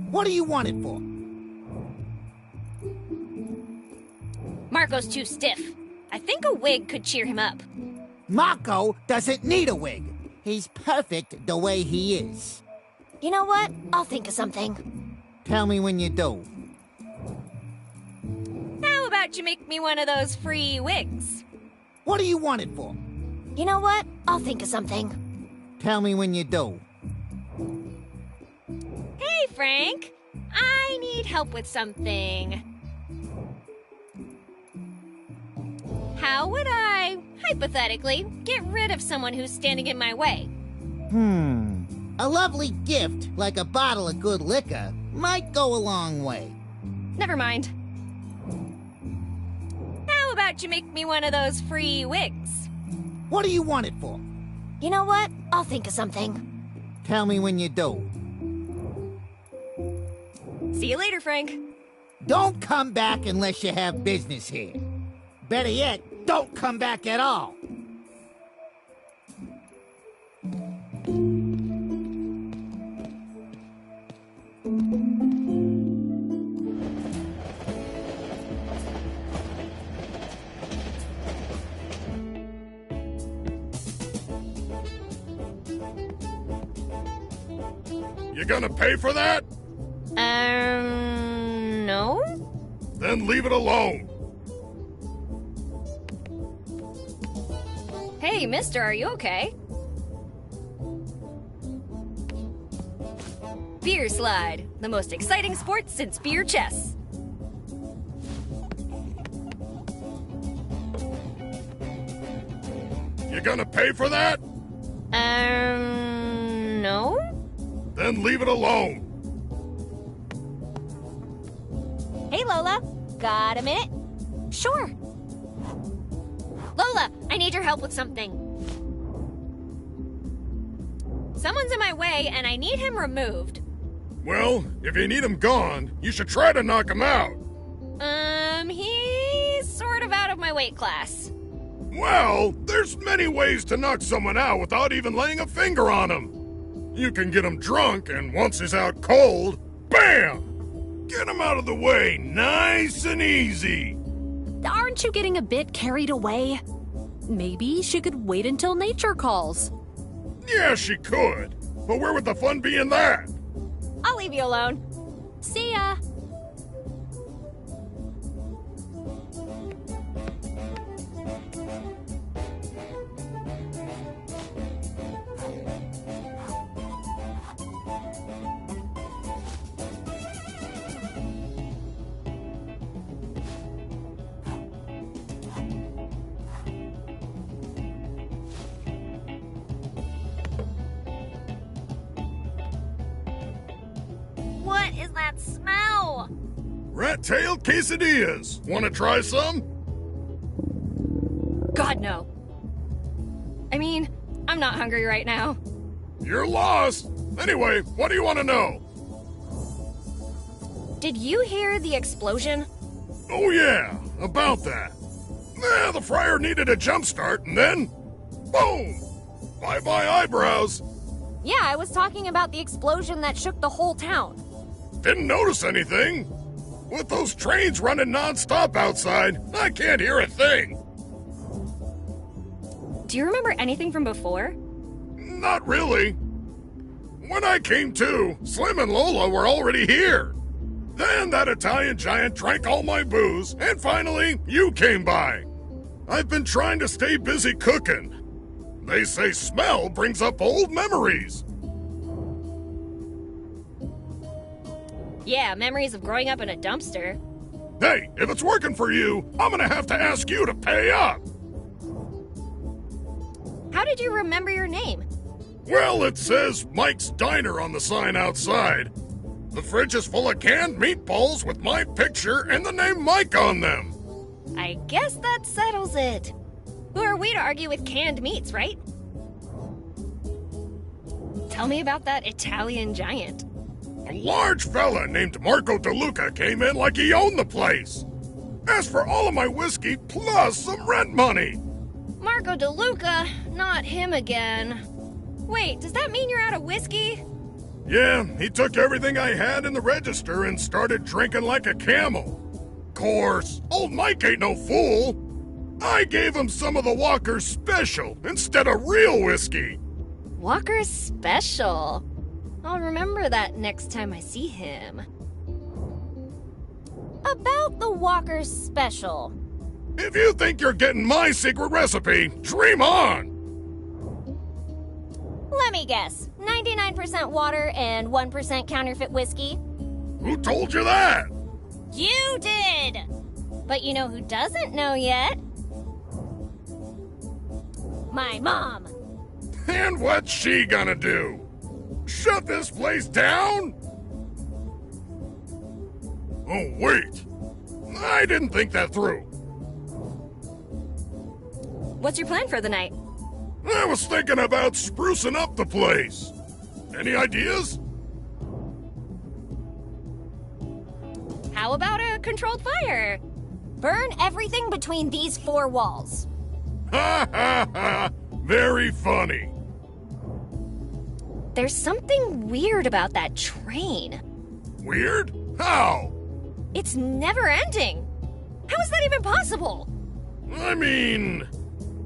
What do you want it for? Marco's too stiff. I think a wig could cheer him up. Marco doesn't need a wig. He's perfect the way he is. You know what? I'll think of something. Tell me when you do. How about you make me one of those free wigs? What do you want it for? You know what? I'll think of something. Tell me when you do. Hey, Frank. I need help with something. How would I, hypothetically, get rid of someone who's standing in my way? A lovely gift, like a bottle of good liquor, might go a long way. Never mind. How about you make me one of those free wigs? What do you want it for? You know what? I'll think of something. Tell me when you do. See you later, Frank. Don't come back unless you have business here. Better yet, don't come back at all. You gonna pay for that? No? Then leave it alone. Hey, mister, are you okay? Beer slide, the most exciting sport since beer chess. You gonna pay for that? No? Then leave it alone. Hey, Lola. Got a minute? Sure. Lola, I need your help with something. Someone's in my way, and I need him removed. Well, if you need him gone, you should try to knock him out. He's sort of out of my weight class. Well, there's many ways to knock someone out without even laying a finger on him. You can get him drunk, and once he's out cold, bam! Get him out of the way, nice and easy. Aren't you getting a bit carried away? Maybe she could wait until nature calls. Yeah, she could. But where would the fun be in that? I'll leave you alone. See ya. What is that smell? Rat-tailed quesadillas. Want to try some? God, no. I mean, I'm not hungry right now. You're lost. Anyway, what do you want to know? Did you hear the explosion? Oh yeah, about that. The fryer needed a jump start, and then, boom! Bye-bye eyebrows. Yeah, I was talking about the explosion that shook the whole town. Didn't notice anything. With those trains running non-stop outside, I can't hear a thing. Do you remember anything from before? Not really. When I came to, Slim and Lola were already here. Then that Italian giant drank all my booze, and finally, you came by. I've been trying to stay busy cooking. They say smell brings up old memories. Yeah, memories of growing up in a dumpster. Hey, if it's working for you, I'm gonna have to ask you to pay up. How did you remember your name? Well, it says Mike's Diner on the sign outside. The fridge is full of canned meatballs with my picture and the name Mike on them. I guess that settles it. Who are we to argue with canned meats, right? Tell me about that Italian giant. A large fella named Marco DeLuca came in like he owned the place. Asked for all of my whiskey plus some rent money. Marco DeLuca, not him again. Wait, does that mean you're out of whiskey? Yeah, he took everything I had in the register and started drinking like a camel. Course, old Mike ain't no fool. I gave him some of the Walker's Special instead of real whiskey. Walker's Special. I'll remember that next time I see him. About the Walker's Special. If you think you're getting my secret recipe, dream on! Let me guess. 99% water and 1% counterfeit whiskey? Who told you that? You did! But you know who doesn't know yet? My mom. And what's she gonna do? Shut this place down? Oh, wait. I didn't think that through. What's your plan for the night? I was thinking about sprucing up the place. Any ideas? How about a controlled fire? Burn everything between these four walls. Ha ha ha! Very funny. There's something weird about that train. Weird? How? It's never ending. How is that even possible? I mean,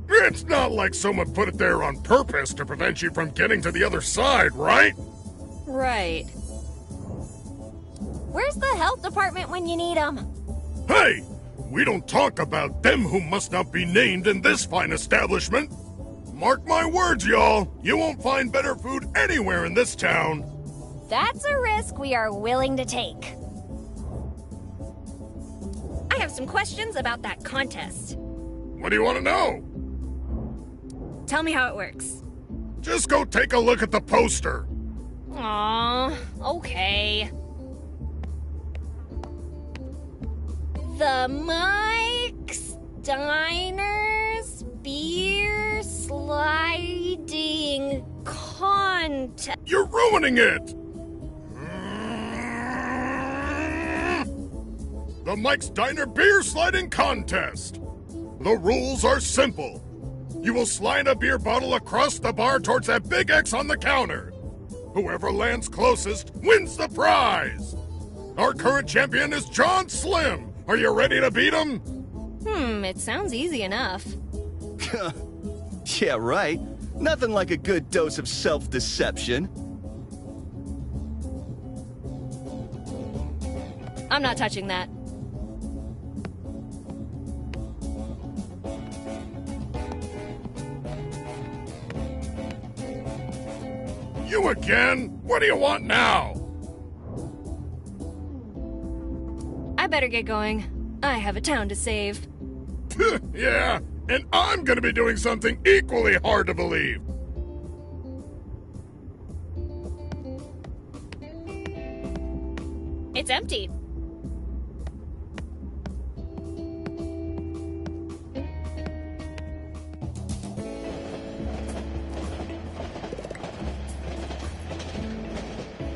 it's not like someone put it there on purpose to prevent you from getting to the other side, right? Right. Where's the health department when you need them? Hey! We don't talk about them who must not be named in this fine establishment. Mark my words, y'all. You won't find better food anywhere in this town. That's a risk we are willing to take. I have some questions about that contest. What do you want to know? Tell me how it works. Just go take a look at the poster. Aww, okay. The Mike's Diners Beer Sliding Contest. You're ruining it! The Mike's Diner Beer Sliding Contest. The rules are simple. You will slide a beer bottle across the bar towards that big X on the counter. Whoever lands closest wins the prize. Our current champion is John Slim. Are you ready to beat him? It sounds easy enough. Yeah, right. Nothing like a good dose of self-deception. I'm not touching that. You again? What do you want now? I better get going. I have a town to save. Yeah, and I'm gonna be doing something equally hard to believe. It's empty.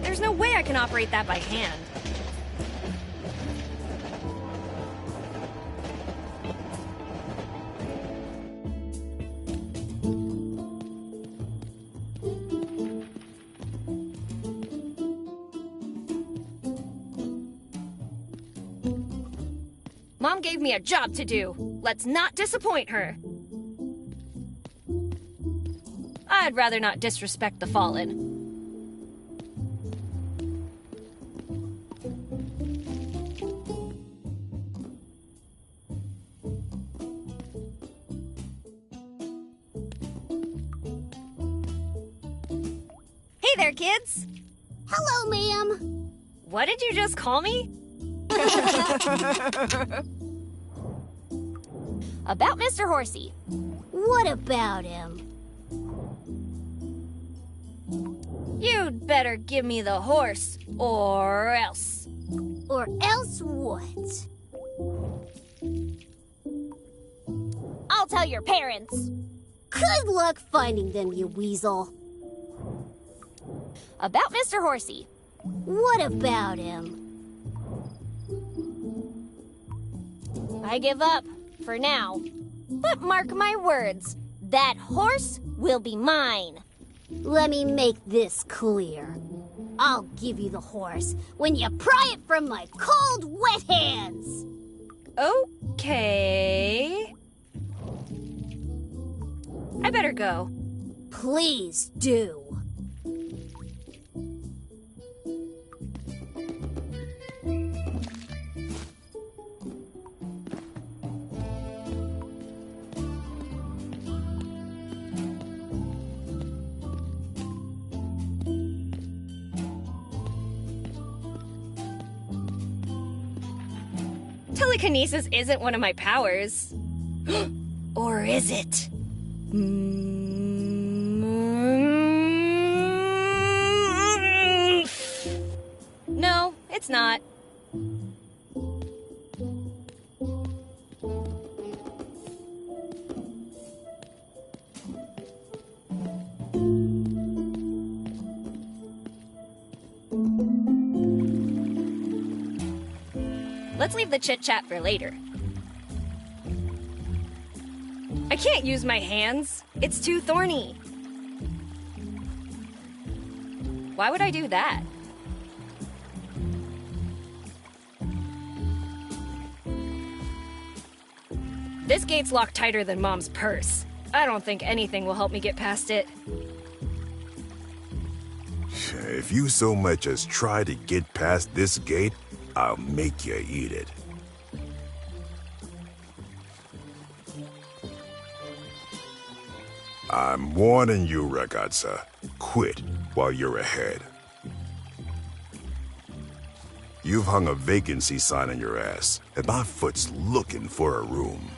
There's no way I can operate that by hand. Mom gave me a job to do. Let's not disappoint her. I'd rather not disrespect the fallen. Hey there, kids! Hello, ma'am. What did you just call me? About Mr. Horsey. What about him? You'd better give me the horse, or else. Or else what? I'll tell your parents. Good luck finding them, you weasel. About Mr. Horsey. What about him? I give up, for now. But mark my words, that horse will be mine. Let me make this clear. I'll give you the horse when you pry it from my cold, wet hands. Okay. I better go. Please do. Telekinesis isn't one of my powers. Or is it? No, it's not. Let's leave the chit-chat for later. I can't use my hands. It's too thorny. Why would I do that? This gate's locked tighter than Mom's purse. I don't think anything will help me get past it. If you so much as try to get past this gate, I'll make you eat it. I'm warning you, Ragazza. Quit while you're ahead. You've hung a vacancy sign on your ass, and my foot's looking for a room.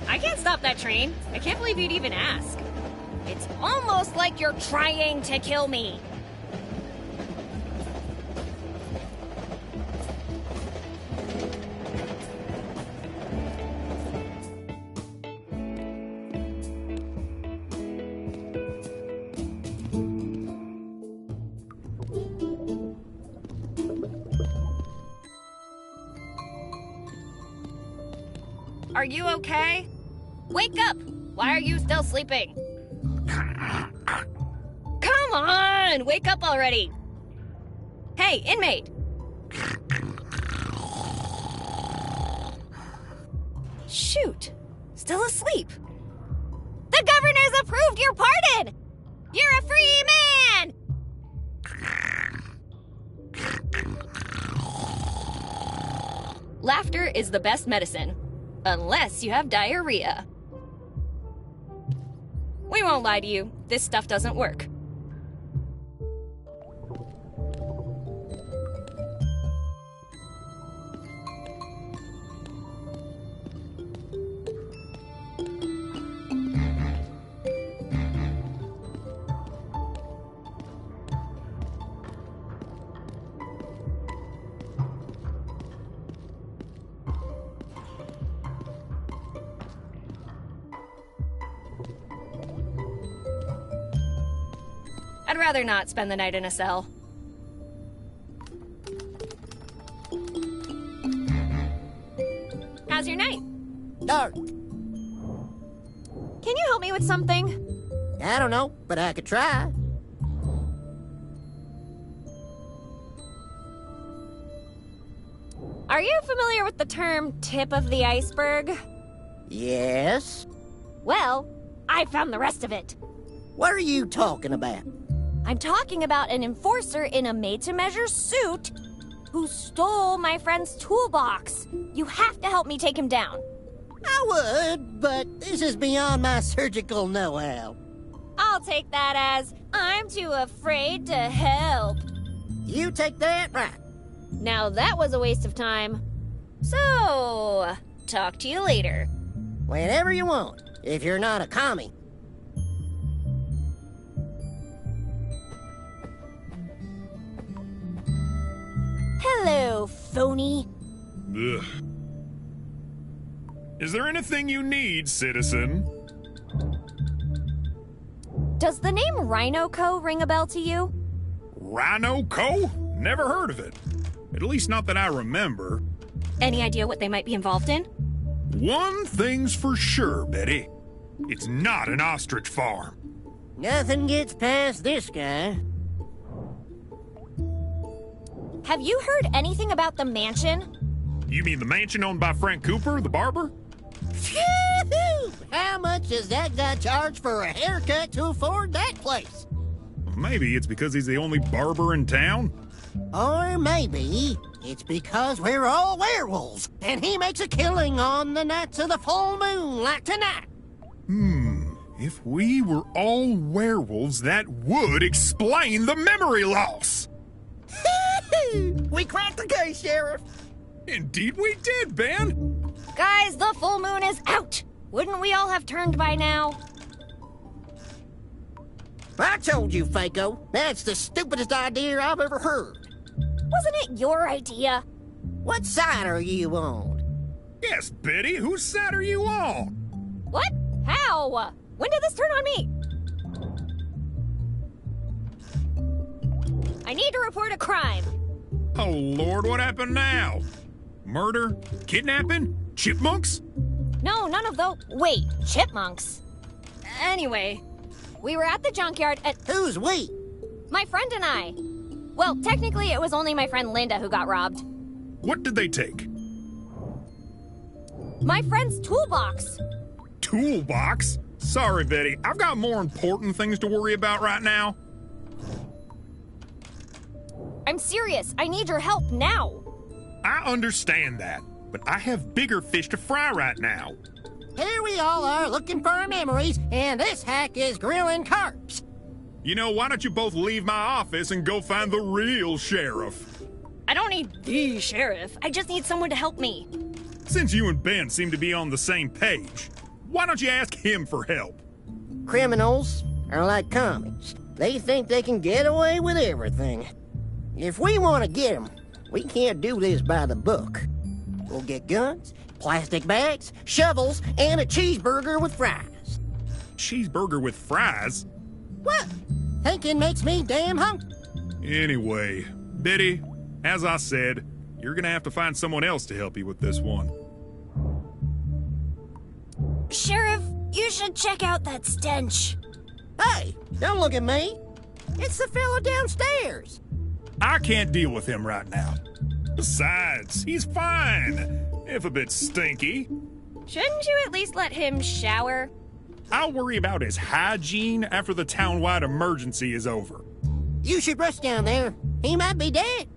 I can't stop that train. I can't believe you'd even ask. It's almost like you're trying to kill me. Are you okay? Wake up! Why are you still sleeping? Come on! Wake up already! Hey, inmate! Shoot! Still asleep. The governor's approved your pardon! You're a free man! Laughter is the best medicine. Unless you have diarrhea. We won't lie to you. This stuff doesn't work. I'd rather not spend the night in a cell. How's your night? Dark. Can you help me with something? I don't know, but I could try. Are you familiar with the term tip of the iceberg? Yes? Well, I found the rest of it. What are you talking about? I'm talking about an enforcer in a made-to-measure suit who stole my friend's toolbox. You have to help me take him down. I would, but this is beyond my surgical know-how. I'll take that as I'm too afraid to help. You take that right. Now that was a waste of time. So, talk to you later. Whenever you want, if you're not a commie. Hello, phony. Ugh. Is there anything you need, citizen? Does the name Rhino Co. ring a bell to you? Rhino Co? Never heard of it. At least not that I remember. Any idea what they might be involved in? One thing's for sure, Betty. It's not an ostrich farm. Nothing gets past this guy. Have you heard anything about the mansion? You mean the mansion owned by Frank Cooper, the barber? Phew! How much does that guy charge for a haircut to afford that place? Maybe it's because he's the only barber in town. Or maybe it's because we're all werewolves, and he makes a killing on the nights of the full moon like tonight. If we were all werewolves, that would explain the memory loss. We cracked the case, Sheriff. Indeed we did, Ben. Guys, the full moon is out! Wouldn't we all have turned by now? I told you, Fako. That's the stupidest idea I've ever heard. Wasn't it your idea? What side are you on? Yes, Betty, whose side are you on? What? How? When did this turn on me? I need to report a crime. Oh, Lord, what happened now? Murder? Kidnapping? Chipmunks? No, none of those. Wait, chipmunks. Anyway, we were at the junkyard at Who's we? my friend and I. Well, technically, it was only my friend Linda who got robbed. What did they take? My friend's toolbox. Toolbox? Sorry, Betty. I've got more important things to worry about right now. I'm serious. I need your help now. I understand that, but I have bigger fish to fry right now. Here we all are looking for our memories, and this hack is grilling carps. You know, why don't you both leave my office and go find the real sheriff? I don't need the sheriff. I just need someone to help me. Since you and Ben seem to be on the same page, why don't you ask him for help? Criminals are like comics. They think they can get away with everything. If we want to get them, we can't do this by the book. We'll get guns, plastic bags, shovels, and a cheeseburger with fries. Cheeseburger with fries? What? Thinking makes me damn hungry. Anyway, Betty, as I said, you're gonna have to find someone else to help you with this one. Sheriff, you should check out that stench. Hey, don't look at me. It's the fella downstairs. I can't deal with him right now. Besides, he's fine, if a bit stinky. Shouldn't you at least let him shower? I'll worry about his hygiene after the town-wide emergency is over. You should rush down there. He might be dead.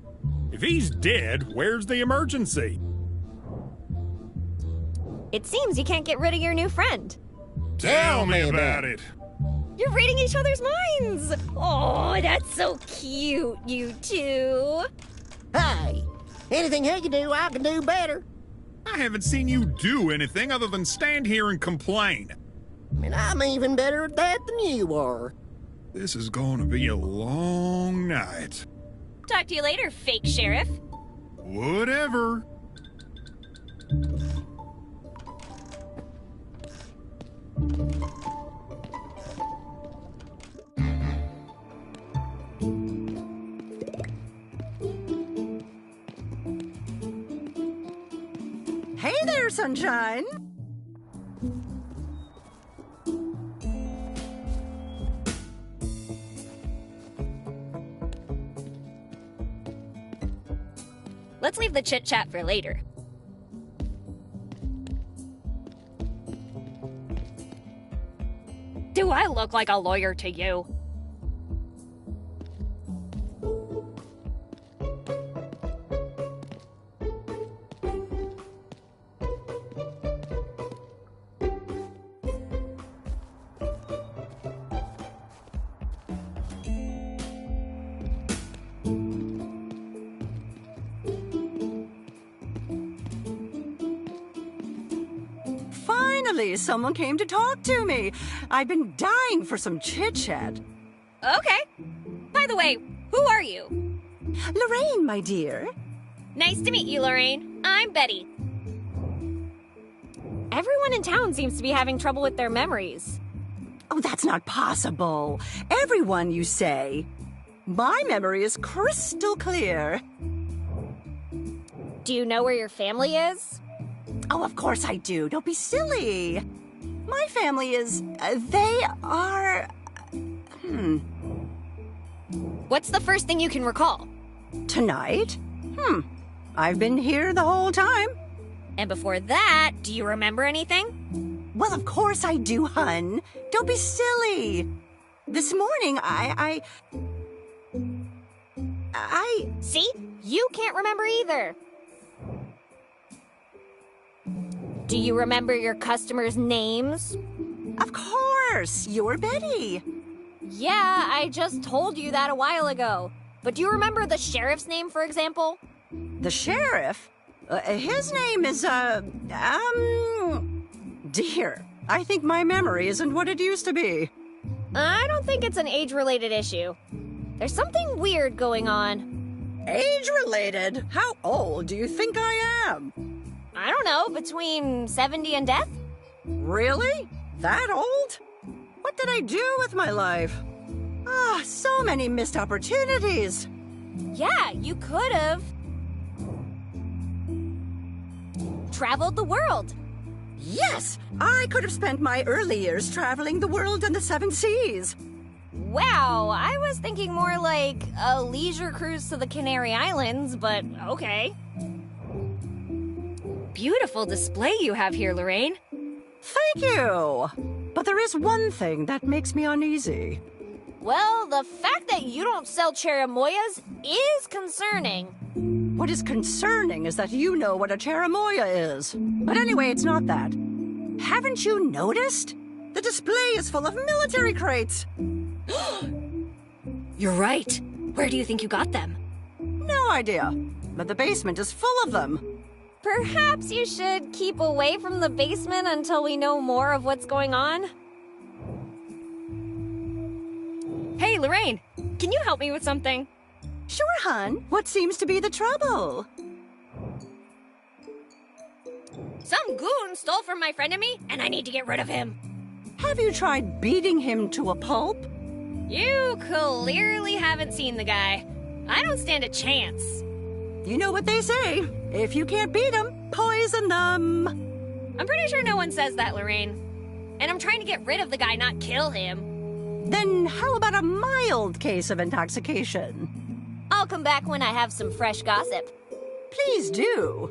If he's dead, where's the emergency? It seems you can't get rid of your new friend. Tell me about it. You're reading each other's minds. Oh, that's so cute, you two. Hey, anything he can do, I can do better. I haven't seen you do anything other than stand here and complain. And I'm even better at that than you are. This is going to be a long night. Talk to you later, fake sheriff. Whatever. Hey there, sunshine. Let's leave the chit-chat for later. Do I look like a lawyer to you? Finally, someone came to talk to me. I've been dying for some chit-chat. Okay. By the way, who are you? Lorraine, my dear. Nice to meet you, Lorraine. I'm Betty. Everyone in town seems to be having trouble with their memories. Oh, that's not possible. Everyone, you say? My memory is crystal clear. Do you know where your family is? Oh, of course I do. Don't be silly. My family is... they are... What's the first thing you can recall? Tonight? I've been here the whole time. And before that, do you remember anything? Well, of course I do, hun. Don't be silly. This morning, I... See? You can't remember either. Do you remember your customers' names? Of course! You're Betty. Yeah, I just told you that a while ago. But do you remember the sheriff's name, for example? The sheriff? His name is, Dear, I think my memory isn't what it used to be. I don't think it's an age-related issue. There's something weird going on. Age-related? How old do you think I am? I don't know, between 70 and death? Really? That old? What did I do with my life? So many missed opportunities. Yeah, you could have traveled the world. Yes, I could have spent my early years traveling the world and the seven seas. Wow, I was thinking more like a leisure cruise to the Canary Islands, but okay. Beautiful display you have here, Lorraine. Thank you. But there is one thing that makes me uneasy. Well, the fact that you don't sell cherimoyas is concerning. What is concerning is that you know what a cherimoya is. But anyway, it's not that. Haven't you noticed? The display is full of military crates. You're right. Where do you think you got them? No idea. But the basement is full of them. Perhaps you should keep away from the basement until we know more of what's going on. Hey, Lorraine, can you help me with something? Sure, hon. What seems to be the trouble? Some goon stole from my friend and me, and I need to get rid of him. Have you tried beating him to a pulp? You clearly haven't seen the guy. I don't stand a chance. You know what they say. If you can't beat them, poison them. I'm pretty sure no one says that, Lorraine. And I'm trying to get rid of the guy, not kill him. Then how about a mild case of intoxication? I'll come back when I have some fresh gossip. Please do.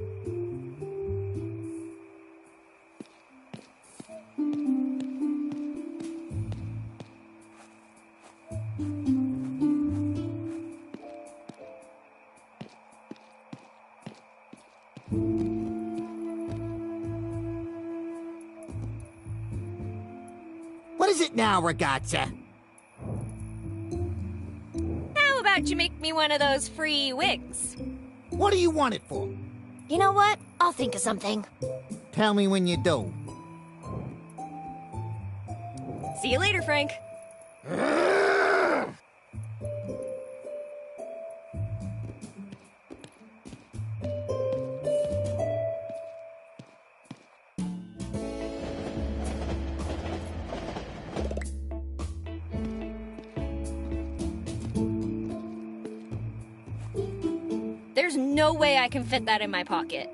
What is it now, ragazza? How about you make me one of those free wigs? What do you want it for? You know what? I'll think of something. Tell me when you do. See you later, Frank. There's no way I can fit that in my pocket.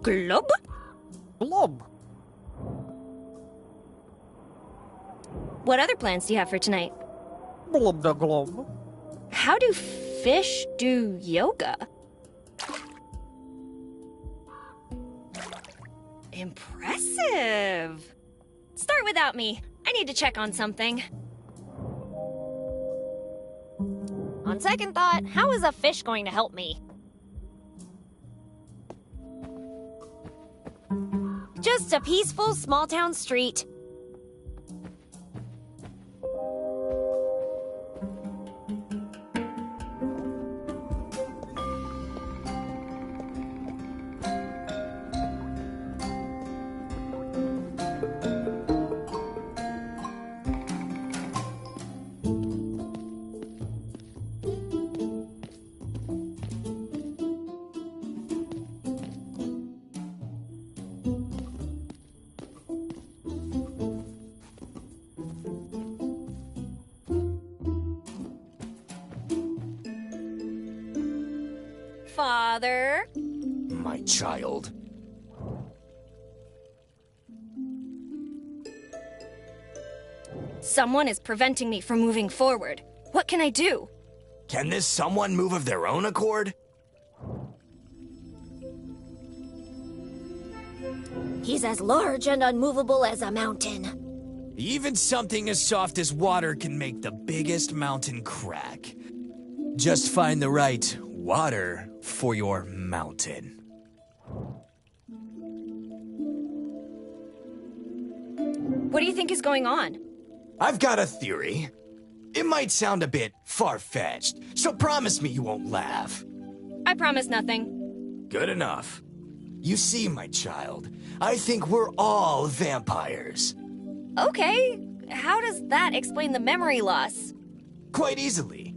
Club? What other plans do you have for tonight? Glub da glub. How do fish do yoga? Impressive! Start without me. I need to check on something. On second thought, how is a fish going to help me? Just a peaceful small-town street. Father? My child. Someone is preventing me from moving forward. What can I do? Can this someone move of their own accord? He's as large and unmovable as a mountain. Even something as soft as water can make the biggest mountain crack. Just find the right water for your mountain. What do you think is going on? I've got a theory. It might sound a bit far-fetched, so promise me you won't laugh. I promise nothing. Good enough. You see, my child, I think we're all vampires. Okay, how does that explain the memory loss? Quite easily.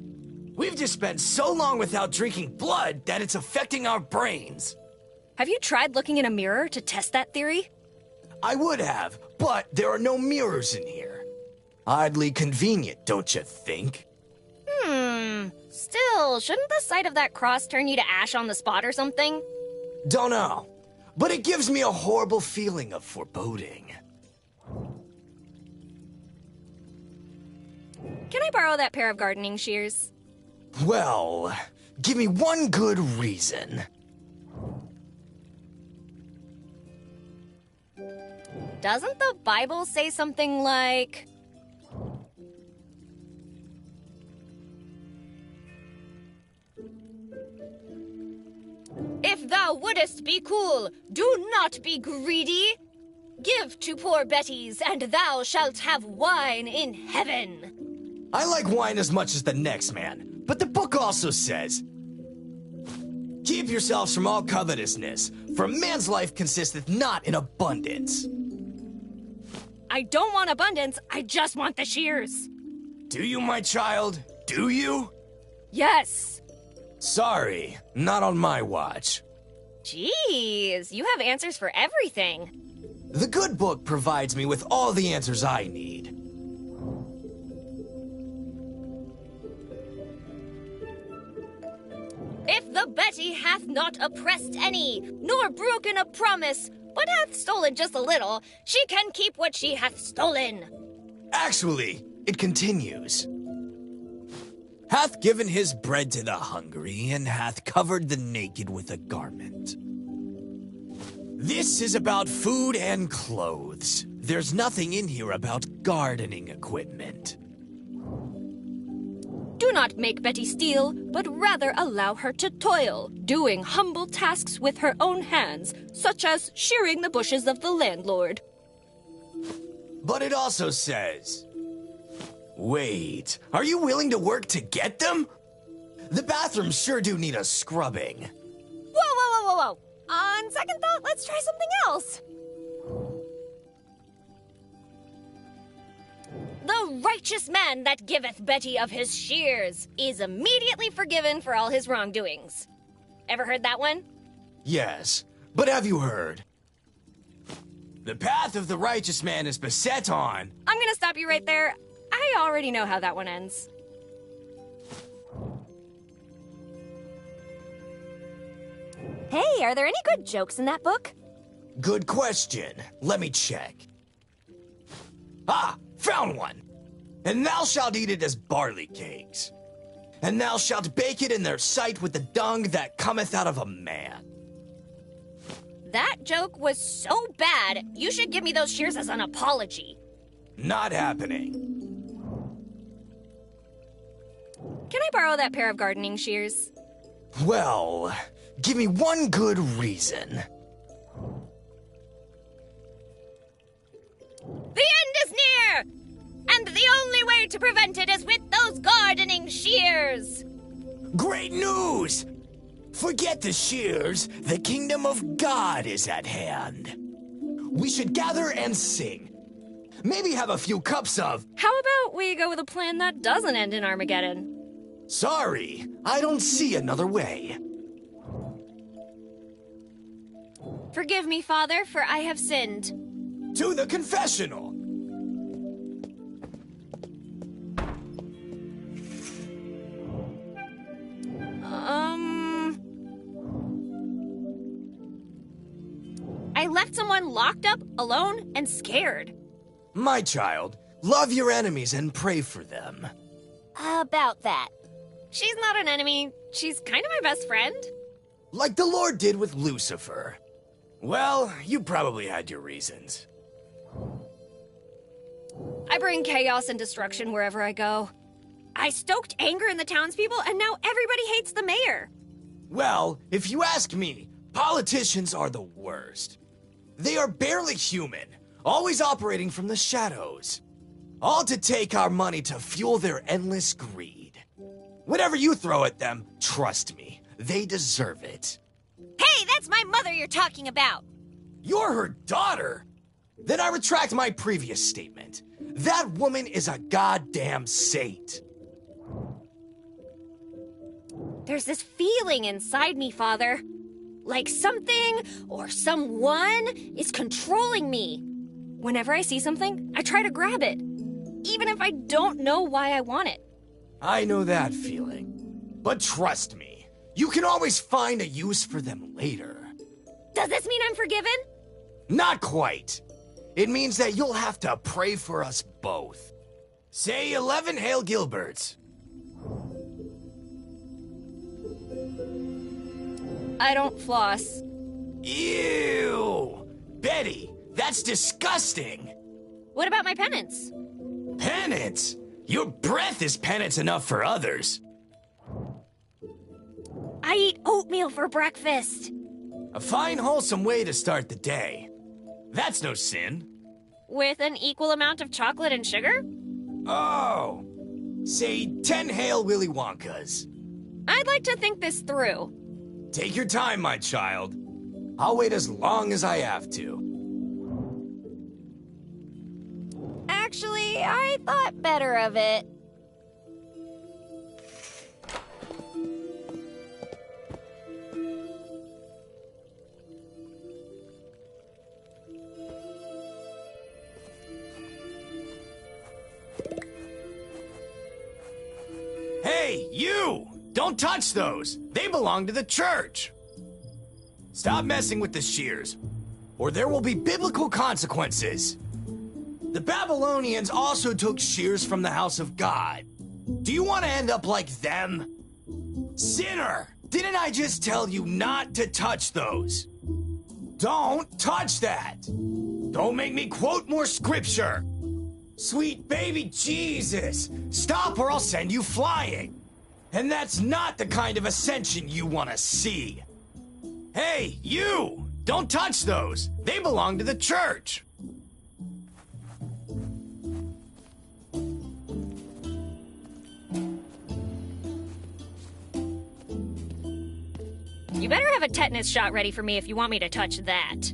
We've just spent so long without drinking blood that it's affecting our brains. Have you tried looking in a mirror to test that theory? I would have, but there are no mirrors in here. Oddly convenient, don't you think? Still, shouldn't the sight of that cross turn you to ash on the spot or something? Don't know, but it gives me a horrible feeling of foreboding. Can I borrow that pair of gardening shears? Well, give me one good reason. Doesn't the Bible say something like... If thou wouldest be cool, do not be greedy. Give to poor Betty's, and thou shalt have wine in heaven. I like wine as much as the next man, but the book also says, keep yourselves from all covetousness, for man's life consisteth not in abundance. I don't want abundance, I just want the shears. Do you, my child? Do you? Yes. Sorry, not on my watch. Jeez, you have answers for everything. The good book provides me with all the answers I need. If the Betty hath not oppressed any, nor broken a promise, but hath stolen just a little, she can keep what she hath stolen. Actually, it continues. Hath given his bread to the hungry, and hath covered the naked with a garment. This is about food and clothes. There's nothing in here about gardening equipment. Do not make Betty steal, but rather allow her to toil, doing humble tasks with her own hands, such as shearing the bushes of the landlord. But it also says... Wait, are you willing to work to get them? The bathrooms sure do need a scrubbing. Whoa. On second thought, let's try something else. The righteous man that giveth Betty of his shears is immediately forgiven for all his wrongdoings. Ever heard that one? Yes, but have you heard? The path of the righteous man is beset on... I'm gonna stop you right there. I already know how that one ends. Hey, are there any good jokes in that book? Good question. Let me check. Ah, found one. And thou shalt eat it as barley cakes. And thou shalt bake it in their sight with the dung that cometh out of a man. That joke was so bad, you should give me those shears as an apology. Not happening. Can I borrow that pair of gardening shears? Well, give me one good reason. The end is near! And the only way to prevent it is with those gardening shears! Great news! Forget the shears, the kingdom of God is at hand. We should gather and sing. Maybe have a few cups of... How about we go with a plan that doesn't end in Armageddon? Sorry, I don't see another way. Forgive me, Father, for I have sinned. To the confessional. I left someone locked up, alone, and scared. My child, love your enemies and pray for them. About that. She's not an enemy. She's kind of my best friend. Like the Lord did with Lucifer. Well, you probably had your reasons. I bring chaos and destruction wherever I go. I stoked anger in the townspeople, and now everybody hates the mayor. Well, if you ask me, politicians are the worst. They are barely human, always operating from the shadows. All to take our money to fuel their endless greed. Whatever you throw at them, trust me, they deserve it. Hey, that's my mother you're talking about. You're her daughter? Then I retract my previous statement. That woman is a goddamn saint. There's this feeling inside me, Father. Like something or someone is controlling me. Whenever I see something, I try to grab it, even if I don't know why I want it. I know that feeling. But trust me, you can always find a use for them later. Does this mean I'm forgiven? Not quite. It means that you'll have to pray for us both. Say 11 Hail Gilberts. I don't floss. Ew! Betty, that's disgusting! What about my penance? Penance? Your breath is penance enough for others. I eat oatmeal for breakfast. A fine, wholesome way to start the day. That's no sin. With an equal amount of chocolate and sugar? Oh! Say 10 Hail Willy Wonkas. I'd like to think this through. Take your time, my child. I'll wait as long as I have to. Actually, I thought better of it. Hey, you! Don't touch those! They belong to the church! Stop messing with the shears, or there will be biblical consequences. The Babylonians also took shears from the house of God. Do you want to end up like them? Sinner! Didn't I just tell you not to touch those? Don't touch that! Don't make me quote more scripture! Sweet baby Jesus! Stop or I'll send you flying! And that's not the kind of ascension you want to see. Hey, you! Don't touch those! They belong to the church! You better have a tetanus shot ready for me if you want me to touch that.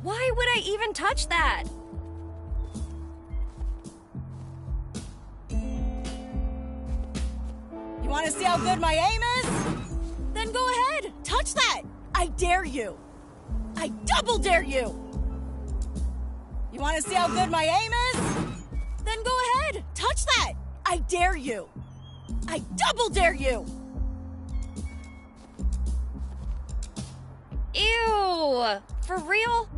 Why would I even touch that? You want to see how good my aim is? Then go ahead, touch that! I dare you! I double dare you! You want to see how good my aim is? Then go ahead, touch that! I dare you! I double dare you! Ew! For real?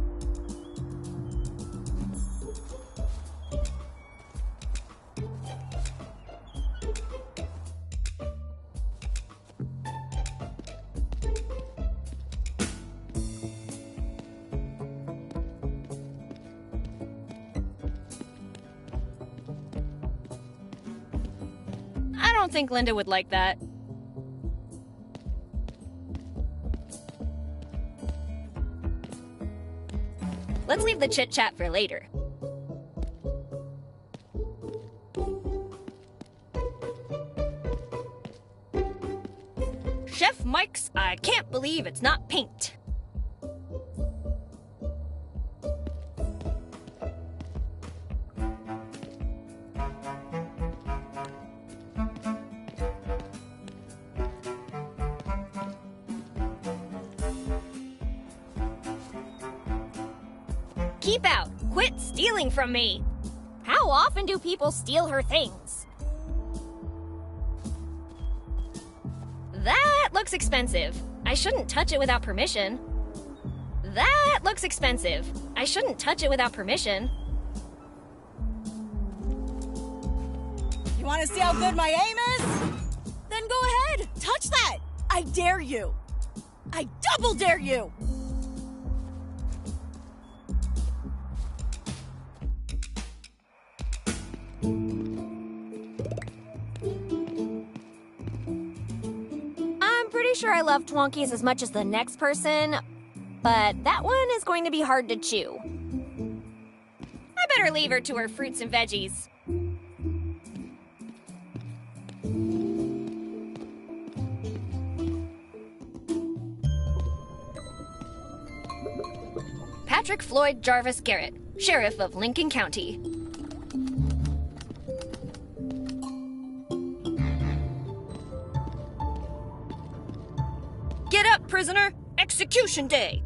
I don't think Linda would like that. Let's leave the chit-chat for later. Chef Mike's I can't believe it's not paint. Keep out! Quit stealing from me! How often do people steal her things? That looks expensive. I shouldn't touch it without permission. That looks expensive. I shouldn't touch it without permission. You want to see how good my aim is? Then go ahead, touch that! I dare you! I double dare you! I'm pretty sure I love Twonkies as much as the next person, but that one is going to be hard to chew. I better leave her to her fruits and veggies. Patrick Floyd Jarvis Garrett, Sheriff of Lincoln County. Get up, prisoner! Execution day!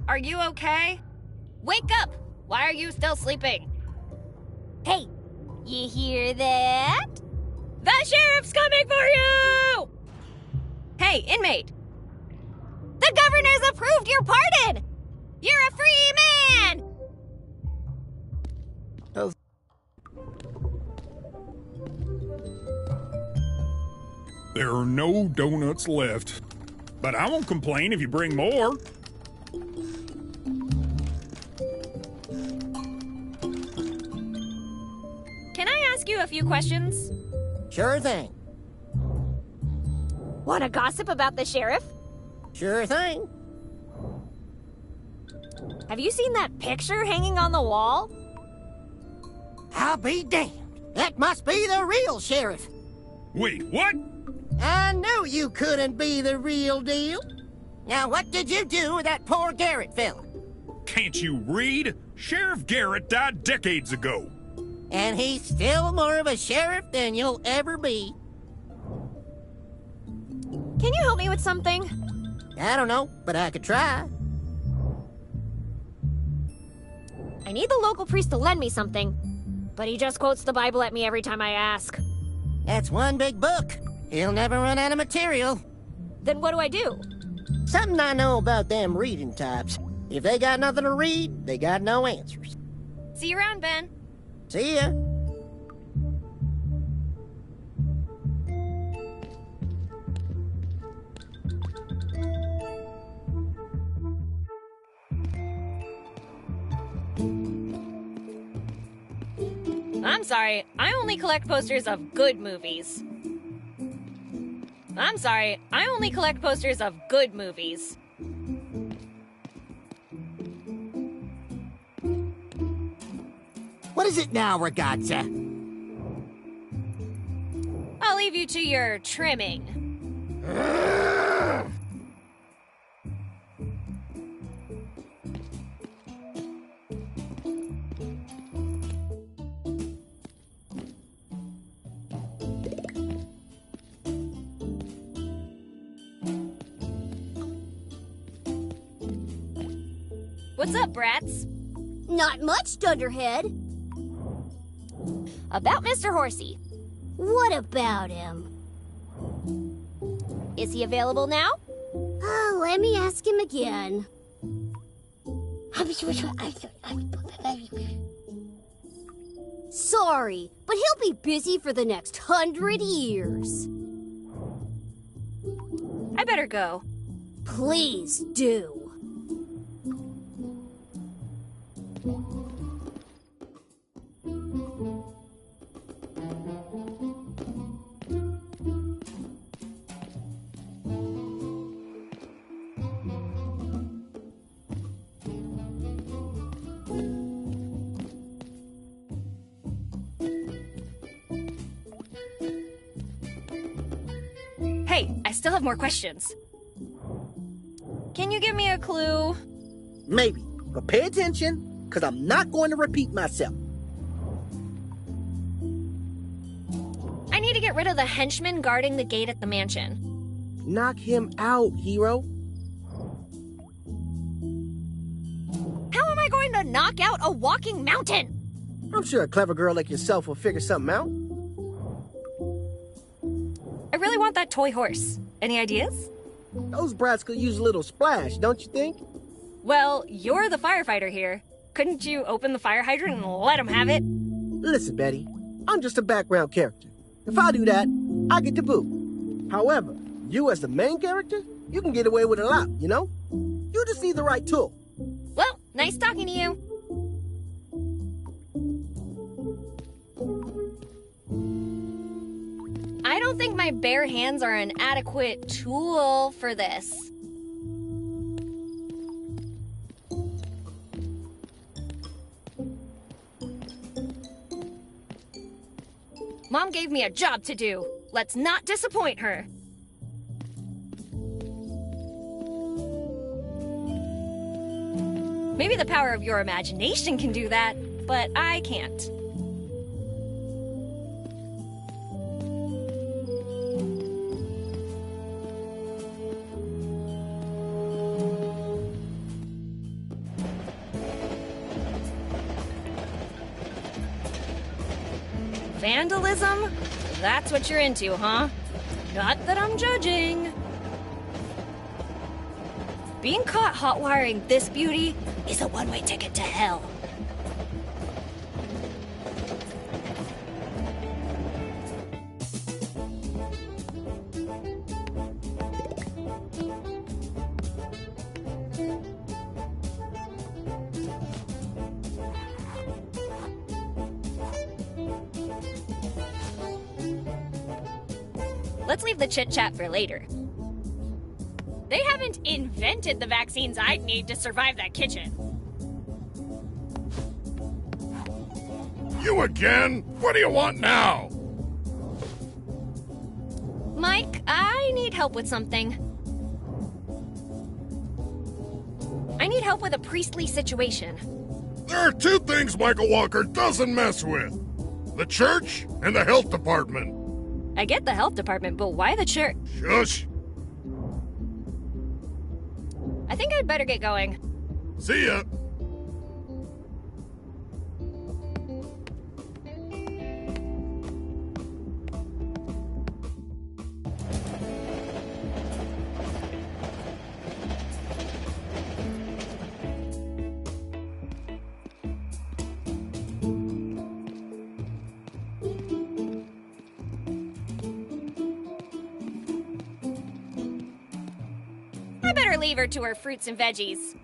Are you okay? Wake up! Why are you still sleeping? Hey, you hear that? The sheriff's coming for you! Hey, inmate! The governor's approved your pardon! You're a free man! Oh. There are no donuts left, but I won't complain if you bring more. Can I ask you a few questions? Sure thing. Want to gossip about the sheriff? Sure thing. Have you seen that picture hanging on the wall? I'll be damned. That must be the real sheriff. Wait, what? I knew you couldn't be the real deal. Now, what did you do with that poor Garrett fella? Can't you read? Sheriff Garrett died decades ago. And he's still more of a sheriff than you'll ever be. Can you help me with something? I don't know, but I could try. I need the local priest to lend me something, but he just quotes the Bible at me every time I ask. That's one big book. He'll never run out of material. Then what do I do? Something I know about them reading types. If they got nothing to read, they got no answers. See you around, Ben. See ya. I'm sorry, I only collect posters of good movies. I'm sorry, I only collect posters of good movies. What is it now, ragazza? I'll leave you to your trimming. What's up, brats? Not much, Dunderhead. About Mr. Horsey. What about him? Is he available now? Let me ask him again. Sorry, but he'll be busy for the next 100 years. I better go. Please do. Hey, I still have more questions. Can you give me a clue? Maybe, but pay attention, because I'm not going to repeat myself. I need to get rid of the henchman guarding the gate at the mansion. Knock him out, hero. How am I going to knock out a walking mountain? I'm sure a clever girl like yourself will figure something out. I really want that toy horse. Any ideas? Those brats could use a little splash, don't you think? Well, you're the firefighter here. Couldn't you open the fire hydrant and let them have it? Listen, Betty, I'm just a background character. If I do that, I get to boot. However, you as the main character, you can get away with a lot, you know? You just need the right tool. Well, nice talking to you. I don't think my bare hands are an adequate tool for this. Mom gave me a job to do. Let's not disappoint her. Maybe the power of your imagination can do that, but I can't. Vandalism? That's what you're into, huh? Not that I'm judging. Being caught hot-wiring this beauty is a one-way ticket to hell. Let's leave the chit-chat for later. They haven't invented the vaccines I'd need to survive that kitchen. You again? What do you want now? Mike, I need help with something. I need help with a priestly situation. There are two things Michael Walker doesn't mess with. The church and the health department. I get the health department, but why the church? Shush. I think I'd better get going. See ya. I better leave her to her fruits and veggies.